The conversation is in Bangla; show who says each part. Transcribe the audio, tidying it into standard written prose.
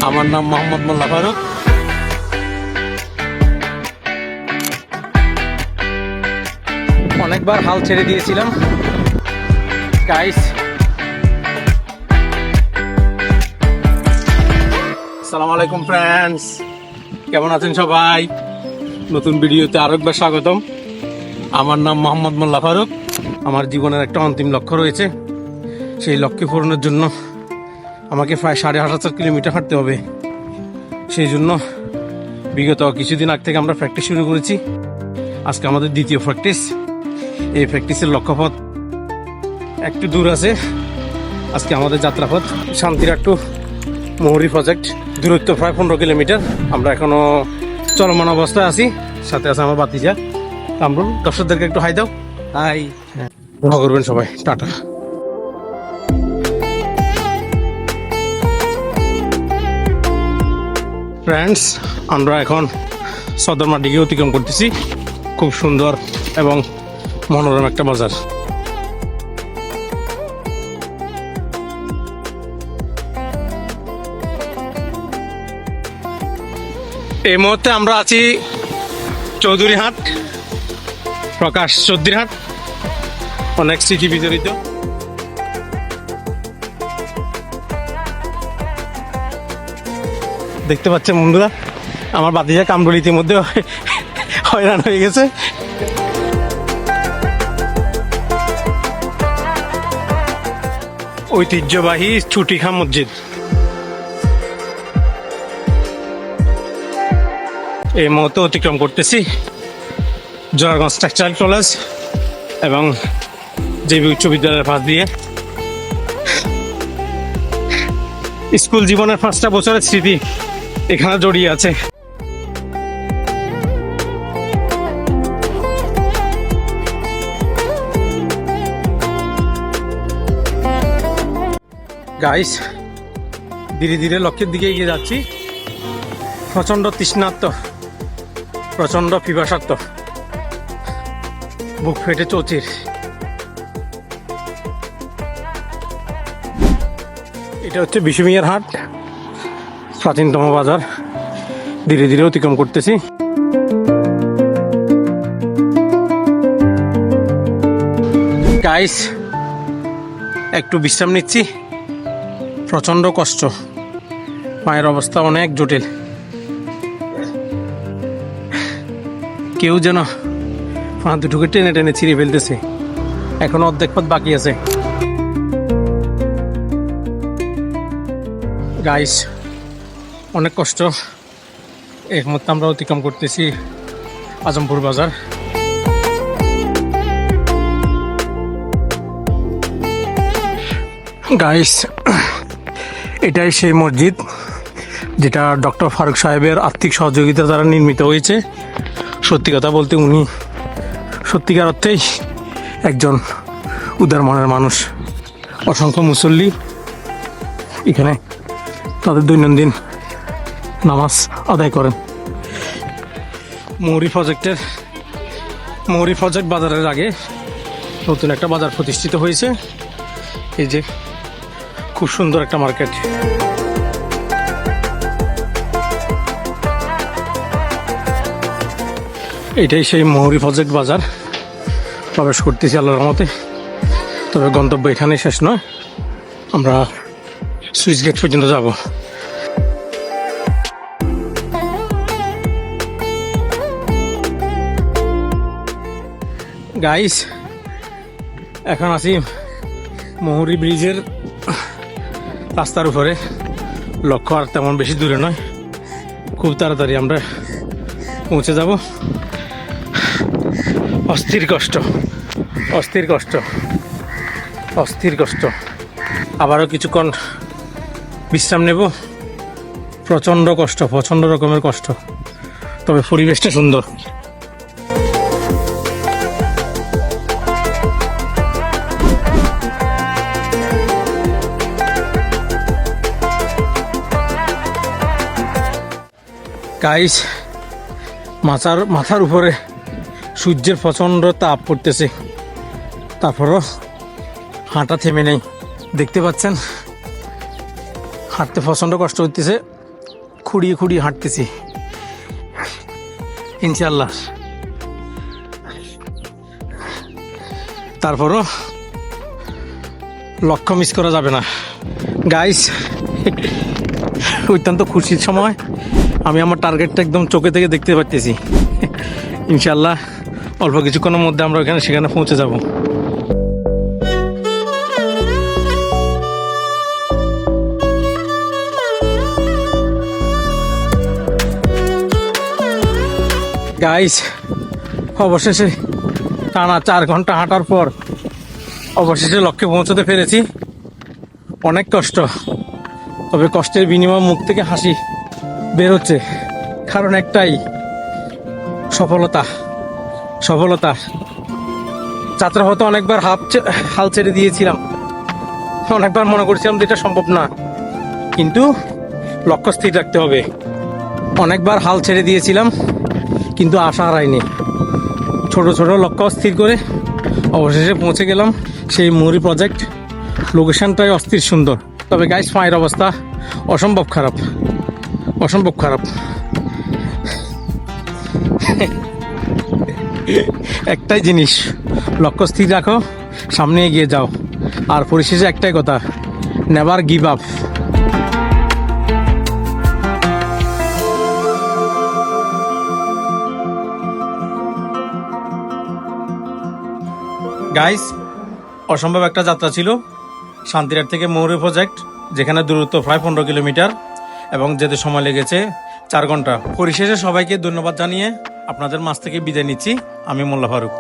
Speaker 1: আমার নাম মোহাম্মদ মোল্লা ফারুক। অনেকবার হাল ছেড়ে দিয়েছিলাম গাইস। আসসালামু আলাইকুম ফ্রেন্ডস, কেমন আছেন সবাই? নতুন ভিডিওতে আরেকবার স্বাগতম। আমার নাম মোহাম্মদ মোল্লা ফারুক। আমার জীবনের একটা অন্তিম লক্ষ্য রয়েছে। সেই লক্ষ্য পূরণের জন্য আমাকে প্রায় 8.5 কিলোমিটার হাঁটতে হবে। সেই জন্য বিগত কিছুদিন আগ থেকে আমরা প্র্যাকটিস শুরু করেছি। আজকে আমাদের দ্বিতীয় প্র্যাকটিস। এই প্র্যাকটিসের লক্ষ্যপথ একটু দূর আছে। আজকে আমাদের যাত্রাপথ শান্তিরাট টু মহুরী প্রজেক্ট, দূরত্ব প্রায় 15 কিলোমিটার। আমরা এখনো চলমান অবস্থায় আছি। সাথে আছে আমার বাতিজা কামরুল। দর্শকদেরকে একটু হাই দাও। হাই, দোয়া করবেন সবাই। টাটা। ফ্রেন্ডস, আমরা এখন সদর মাটিকে অতিক্রম করতেছি। খুব সুন্দর এবং মনোরম একটা বাজার। এই মুহূর্তে আমরা আছি চৌধুরীহাট, প্রকাশ চৌধুরীহাট। অনেক স্মৃতি বিজড়িত। দেখতে পাচ্ছেন বন্ধুরা, আমার বাতিজা কামরুল ইতিমধ্যে হয়রান হয়ে গেছে। ঐতিহ্যবাহী ছুটিখা মসজিদ। এই মুহূর্তে অতিক্রম করতেছি জোরারগঞ্জ টেক্সটাইল কলেজ এবং জেবি উচ্চ বিদ্যালয়ের পাশ দিয়ে। স্কুল জীবনের 5টা বছরের স্মৃতি এখানে জড়িয়ে আছে। গাইস, ধীরে ধীরে লক্ষ্যের দিকে এগিয়ে যাচ্ছি। প্রচন্ড তৃষ্ণার্ত, প্রচন্ড পিপাসার্ত, বুক ফেটে চৌচির। এটা হচ্ছে বিশুমিয়ার হাট, প্রাচীনতম বাজার। ধীরে ধীরে অতিক্রম করতেছি। গাইস, একটু বিশ্রাম নিচ্ছি। প্রচন্ড কষ্ট, পায়ের অবস্থা অনেক জটিল। কেউ যেন পা দুটোকে টেনে টেনে ছিঁড়ে ফেলতেছে। এখনো অর্ধেক পথ বাকি আছে। গাইস, অনেক কষ্ট। এক মুহূর্তে আমরা অতিক্রম করতেছি আজমপুর বাজার। গাইস, এটাই সেই মসজিদ যেটা ডক্টর ফারুক সাহেবের আর্থিক সহযোগিতা দ্বারা নির্মিত হয়েছে। সত্যি কথা বলতে উনি সত্যিকার অর্থেই একজন উদার মনের মানুষ। অসংখ্য মুসল্লি এখানে তাদের দৈনন্দিন নামাজ আদায় করেন। মহুরী প্রজেক্ট বাজারের আগে নতুন একটা বাজার প্রতিষ্ঠিত হয়েছে। এই যে খুব সুন্দর একটা মার্কেট। এটাই সেই মহুরী প্রজেক্ট বাজার। প্রবেশ করতেছি আল্লাহর রহমতে। তবে গন্তব্য এখানেই শেষ নয়, আমরা সুইচ গেট পর্যন্ত যাব। গাইস, এখন আছি মহুরী ব্রিজের রাস্তার উপরে। লক্ষ্য আর তেমন বেশি দূরে নয়, খুব তাড়াতাড়ি আমরা পৌঁছে যাব। অস্থির কষ্ট, অস্থির কষ্ট, অস্থির কষ্ট। আবারও কিছুক্ষণ বিশ্রাম নেব। প্রচণ্ড কষ্ট, প্রচণ্ড রকমের কষ্ট, তবে পরিবেশটা সুন্দর। গাইস, মাথার উপরে সূর্যের প্রচণ্ড তাপ পড়তেছে, তারপরও হাঁটা থেমে নেই। দেখতে পাচ্ছেন হাঁটতে প্রচণ্ড কষ্ট হচ্ছে। খুঁড়িয়ে খুঁড়িয়ে হাঁটতেছি ইনশাল্লাহ। তারপরও লক্ষ্য মিস করা যাবে না গাইস। অত্যন্ত খুশির সময়, আমি আমার টার্গেটটা একদম চোখে থেকে দেখতে পাচ্ছি। ইনশাল্লাহ অল্প কিছুক্ষণের মধ্যে আমরা সেখানে পৌঁছে যাব। গাইস অবশেষে টানা 4 ঘন্টা হাঁটার পর অবশেষে লক্ষ্যে পৌঁছতে পেরেছি। অনেক কষ্ট, তবে কষ্টের বিনিময়ে মুখ থেকে হাসি বের হচ্ছে, কারণ একটাই, সফলতা। সফলতা। যাত্রা হয়তো অনেকবার হাল ছেড়ে দিয়েছিলাম, অনেকবার মনে করছিলাম যে এটা সম্ভব না, কিন্তু লক্ষ্য স্থির রাখতে হবে। অনেকবার হাল ছেড়ে দিয়েছিলাম, কিন্তু আশা হারাইনি। ছোট ছোট লক্ষ্য স্থির করে অবশেষে পৌঁছে গেলাম সেই মৌরি প্রজেক্ট। লোকেশনটাই অস্থির সুন্দর, তবে গাইস পায়ের অবস্থা অসম্ভব খারাপ, অসম্ভব খারাপ। একটাই জিনিস, লক্ষ্য স্থির রাখো, সামনে এগিয়ে যাও, আর পরিশেষে একটাই কথা, নেভার গিভ আপ। গাইস অসম্ভব একটা যাত্রা ছিল শান্তিরহাট থেকে মৌরি প্রজেক্ট, যেখানে দূরত্ব প্রায় 15 কিলোমিটার এবং যেতে সময় লেগেছে 4 ঘন্টা। পরিশেষে সবাইকে ধন্যবাদ জানিয়ে আপনাদের মাঝ থেকে বিদায় নিচ্ছি। আমি মোল্লা ফারুক।